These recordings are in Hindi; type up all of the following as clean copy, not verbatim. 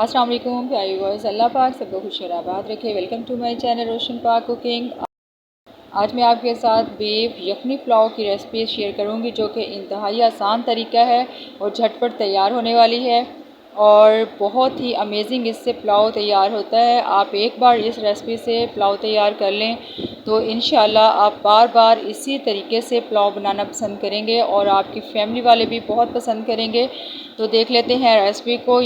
अस्सलाम वालेकुम प्यारे व्यूअर्स, अल्लाह पाक सबको खुश और आबाद रखे। वेलकम टू माय चैनल रोशन पाक कुकिंग। आज मैं आपके साथ बीफ यखनी पुलाव की रेसिपी शेयर करूंगी, जो कि इंतहाई आसान तरीका है और झटपट तैयार होने वाली है और बहुत ही अमेजिंग इससे पुलाव तैयार होता है। आप एक बार इस रेसिपी से पुलाव तैयार कर लें तो इंशाल्लाह आप बार बार इसी तरीके से पुलाव बनाना पसंद करेंगे और आपकी फैमिली वाले भी बहुत पसंद करेंगे। तो देख लेते हैं रेसिपी को।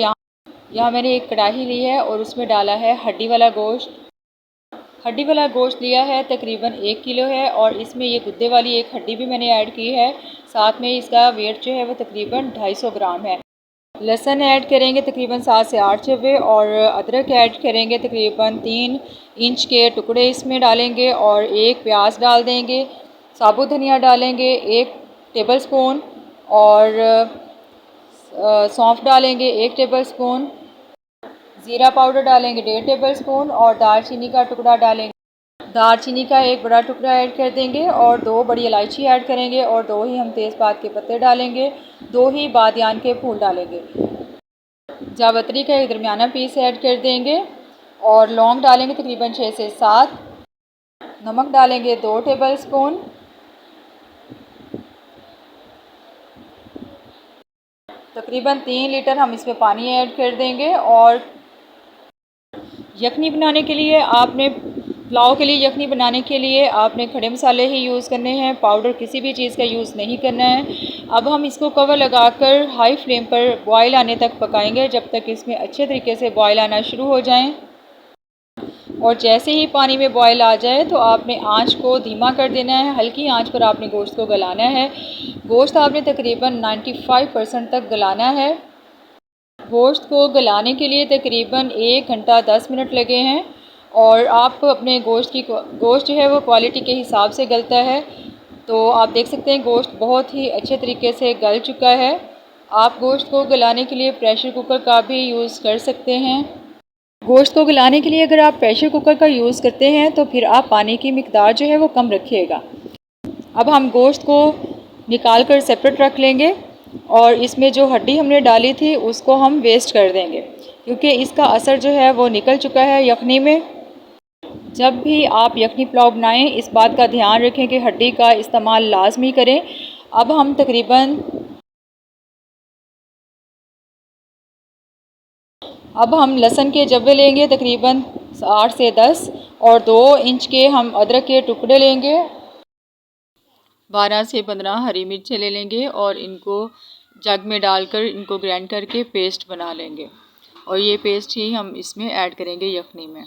यहाँ मैंने एक कढ़ाई ली है और उसमें डाला है हड्डी वाला गोश्त। हड्डी वाला गोश्त लिया है तकरीबन 1 किलो है और इसमें ये गुद्दे वाली एक हड्डी भी मैंने ऐड की है। साथ में इसका वेट जो है वो तकरीबन 250 ग्राम है। लहसुन ऐड करेंगे तकरीबन 7 से 8 चब्बे और अदरक ऐड करेंगे तकरीबन 3 इंच के टुकड़े इसमें डालेंगे और एक प्याज डाल देंगे। साबुत धनिया डालेंगे 1 टेबल स्पून और सौंफ डालेंगे 1 टेबल स्पून, ज़ीरा पाउडर डालेंगे 1.5 टेबल स्पून और दालचीनी का टुकड़ा डालेंगे। दालचीनी का एक बड़ा टुकड़ा ऐड कर देंगे और 2 बड़ी इलायची ऐड करेंगे और 2 ही हम तेज़पात के पत्ते डालेंगे, 2 ही बादियान के फूल डालेंगे। जावित्री का एक दरमियाना पीस ऐड कर देंगे और लौंग डालेंगे तकरीबन 6 से 7। नमक डालेंगे 2 टेबल स्पून। तकरीबन 3 लीटर हम इसमें पानी ऐड कर देंगे। और यखनी बनाने के लिए आपने पुलाव के लिए यखनी बनाने के लिए आपने खड़े मसाले ही यूज़ करने हैं, पाउडर किसी भी चीज़ का यूज़ नहीं करना है। अब हम इसको कवर लगाकर हाई फ्लेम पर बॉयल आने तक पकाएंगे, जब तक इसमें अच्छे तरीके से बॉयल आना शुरू हो जाएं। और जैसे ही पानी में बॉयल आ जाए तो आपने आंच को धीमा कर देना है, हल्की आंच पर आपने गोश्त को गलाना है। गोश्त आपने तकरीबन 95% तक गलाना है। गोश्त को गलाने के लिए तकरीबन 1 घंटा 10 मिनट लगे हैं और आप अपने गोश्त जो है वो क्वालिटी के हिसाब से गलता है। तो आप देख सकते हैं गोश्त बहुत ही अच्छे तरीके से गल चुका है। आप गोश्त को गलाने के लिए प्रेशर कुकर का भी यूज़ कर सकते हैं। गोश्त को गलाने के लिए अगर आप प्रेशर कुकर का यूज़ करते हैं तो फिर आप पानी की मिकदार जो है वो कम रखिएगा। अब हम गोश्त को निकाल कर सेपरेट रख लेंगे और इसमें जो हड्डी हमने डाली थी उसको हम वेस्ट कर देंगे, क्योंकि इसका असर जो है वो निकल चुका है यखनी में। जब भी आप यखनी पुलाव बनाएं इस बात का ध्यान रखें कि हड्डी का इस्तेमाल लाजमी करें। अब हम लहसुन के जब्बे लेंगे तकरीबन 8 से 10 और 2 इंच के हम अदरक के टुकड़े लेंगे। 12 से 15 हरी मिर्चें ले लेंगे और इनको जग में डालकर इनको ग्राइंड करके पेस्ट बना लेंगे और ये पेस्ट ही हम इसमें ऐड करेंगे यखनी में।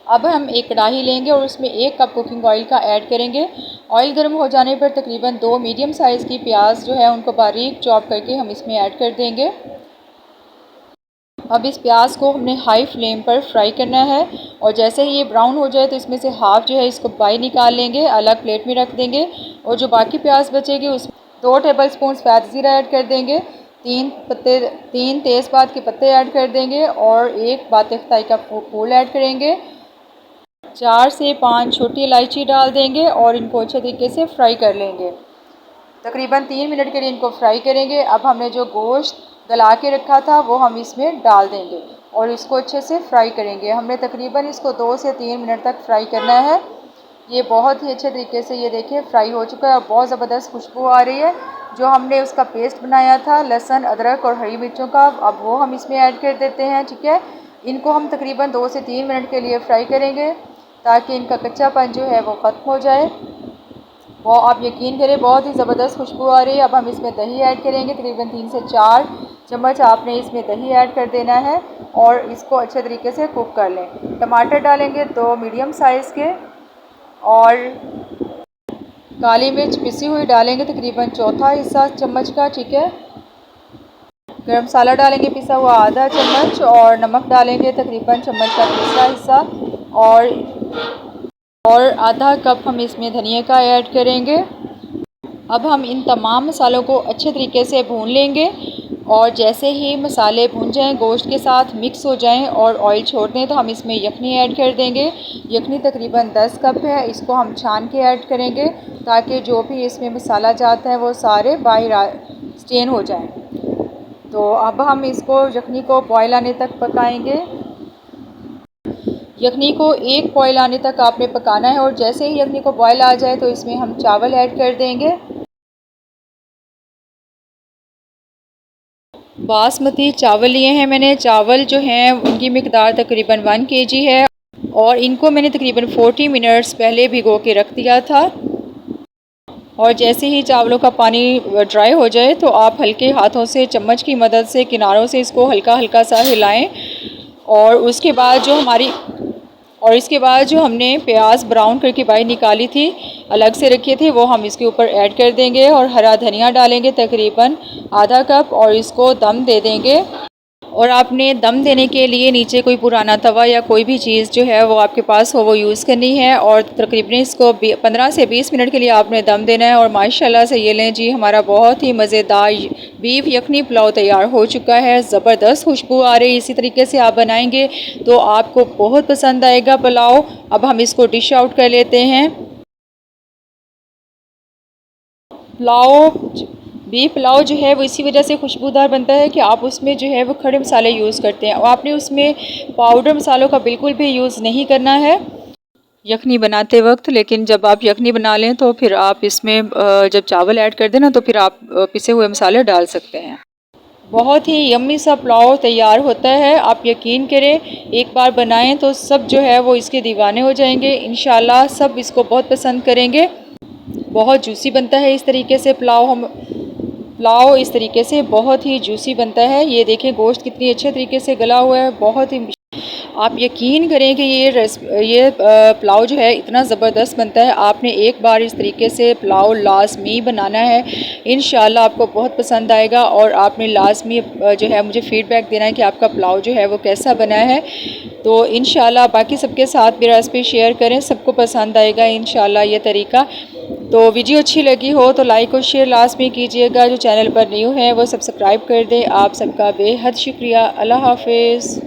अब हम एक कढ़ाई लेंगे और उसमें 1 कप कुकिंग ऑयल का ऐड करेंगे। ऑयल गर्म हो जाने पर तकरीबन 2 मीडियम साइज़ की प्याज जो है उनको बारीक चॉप करके हम इसमें ऐड कर देंगे। अब इस प्याज को हमने हाई फ्लेम पर फ्राई करना है और जैसे ही ये ब्राउन हो जाए तो इसमें से हाफ़ जो है इसको बाहर निकाल लेंगे, अलग प्लेट में रख देंगे और जो बाकी प्याज बचेगी उसमें 2 टेबल स्पून सफ़ेद ज़ीरा ऐड कर देंगे, 3 तेज़पात के पत्ते ऐड कर देंगे और 1 बातिख़ताई का फूल ऐड करेंगे। 4 से 5 छोटी इलायची डाल देंगे और इनको अच्छे तरीके से फ्राई कर लेंगे। तकरीबन 3 मिनट के लिए इनको फ्राई करेंगे। अब हमने जो गोश्त गला के रखा था वो हम इसमें डाल देंगे और इसको अच्छे से फ्राई करेंगे। हमने तकरीबन इसको 2 से 3 मिनट तक फ्राई करना है। ये बहुत ही अच्छे तरीके से ये देखिए फ्राई हो चुका है और बहुत ज़बरदस्त खुशबू आ रही है। जो हमने उसका पेस्ट बनाया था लहसुन, अदरक और हरी मिर्चों का, अब वो हम इसमें ऐड कर देते हैं। ठीक है, इनको हम तकरीबन 2 से 3 मिनट के लिए फ्राई करेंगे ताकि इनका कच्चापन जो है वो ख़त्म हो जाए। वो आप यकीन करें बहुत ही ज़बरदस्त खुशबू आ रही है। अब हम इसमें दही ऐड करेंगे, तकरीबन 3 से 4 चम्मच आपने इसमें दही ऐड कर देना है और इसको अच्छे तरीके से कुक कर लें। टमाटर डालेंगे 2 मीडियम साइज़ के और काली मिर्च पिसी हुई डालेंगे तकरीबन चौथा हिस्सा चम्मच का। ठीक है, गरम मसाला डालेंगे पिसा हुआ आधा चम्मच और नमक डालेंगे तकरीबन चम्मच का तीसरा हिस्सा और आधा कप हम इसमें धनिया का ऐड करेंगे। अब हम इन तमाम मसालों को अच्छे तरीके से भून लेंगे और जैसे ही मसाले भून जाएं, गोश्त के साथ मिक्स हो जाएं और ऑयल छोड़ दें तो हम इसमें यखनी ऐड कर देंगे। यखनी तकरीबन 10 कप है, इसको हम छान के ऐड करेंगे ताकि जो भी इसमें मसाला जाता है वो सारे बाहर स्टेन हो जाएं। तो अब हम इसको यखनी को बॉयल आने तक पकाएंगे। यखनी को एक बॉयल आने तक आपने पकाना है और जैसे ही यखनी को बॉयल आ जाए तो इसमें हम चावल ऐड कर देंगे। बासमती चावल लिए हैं मैंने। चावल जो हैं उनकी मिकदार तकरीबन 1 kg है और इनको मैंने तकरीबन 40 मिनट्स पहले भिगो के रख दिया था। और जैसे ही चावलों का पानी ड्राई हो जाए तो आप हल्के हाथों से चम्मच की मदद से किनारों से इसको हल्का हल्का सा हिलाएं। और उसके बाद इसके बाद जो हमने प्याज ब्राउन करके बाहर निकाली थी, अलग से रखे थे, वो हम इसके ऊपर ऐड कर देंगे और हरा धनिया डालेंगे तकरीबन आधा कप और इसको दम दे देंगे। और आपने दम देने के लिए नीचे कोई पुराना तवा या कोई भी चीज़ जो है वो आपके पास हो वो यूज़ करनी है और तकरीबन इसको 15 से 20 मिनट के लिए आपने दम देना है। और माशाल्लाह से ये लें जी, हमारा बहुत ही मज़ेदार बीफ यखनी पुलाव तैयार हो चुका है। ज़बरदस्त खुशबू आ रही है। इसी तरीके से आप बनाएंगे तो आपको बहुत पसंद आएगा पुलाव। अब हम इसको डिश आउट कर लेते हैं। पुलाव बीफ पुलाव जो है वो इसी वजह से खुशबूदार बनता है कि आप उसमें जो है वो खड़े मसाले यूज़ करते हैं और आपने उसमें पाउडर मसालों का बिल्कुल भी यूज़ नहीं करना है यखनी बनाते वक्त। लेकिन जब आप यखनी बना लें तो फिर आप इसमें जब चावल ऐड कर दें ना तो फिर आप पिसे हुए मसाले डाल सकते हैं। बहुत ही यम्मी सा पुलाव तैयार होता है। आप यकीन करें, एक बार बनाएं तो सब जो है वो इसके दीवाने हो जाएंगे। इंशाल्लाह सब इसको बहुत पसंद करेंगे। बहुत जूसी बनता है इस तरीके से पुलाव इस तरीके से बहुत ही जूसी बनता है। ये देखें गोश्त कितनी अच्छे तरीके से गला हुआ है, बहुत ही। आप यकीन करें कि ये पुलाव जो है इतना ज़बरदस्त बनता है। आपने एक बार इस तरीके से पुलाव लाजमी बनाना है, इंशाल्लाह आपको बहुत पसंद आएगा। और आपने लाजमी जो है मुझे फ़ीडबैक देना है कि आपका पुलाव जो है वो कैसा बना है। तो इंशाल्लाह बाकी सबके साथ मेरा रेसिपी शेयर करें, सबको पसंद आएगा इंशाल्लाह ये तरीका। तो वीडियो अच्छी लगी हो तो लाइक और शेयर लाजमी कीजिएगा। जो चैनल पर न्यू है वो सब्सक्राइब कर दें। आप सबका बेहद शुक्रिया। अल्लाह हाफिज़।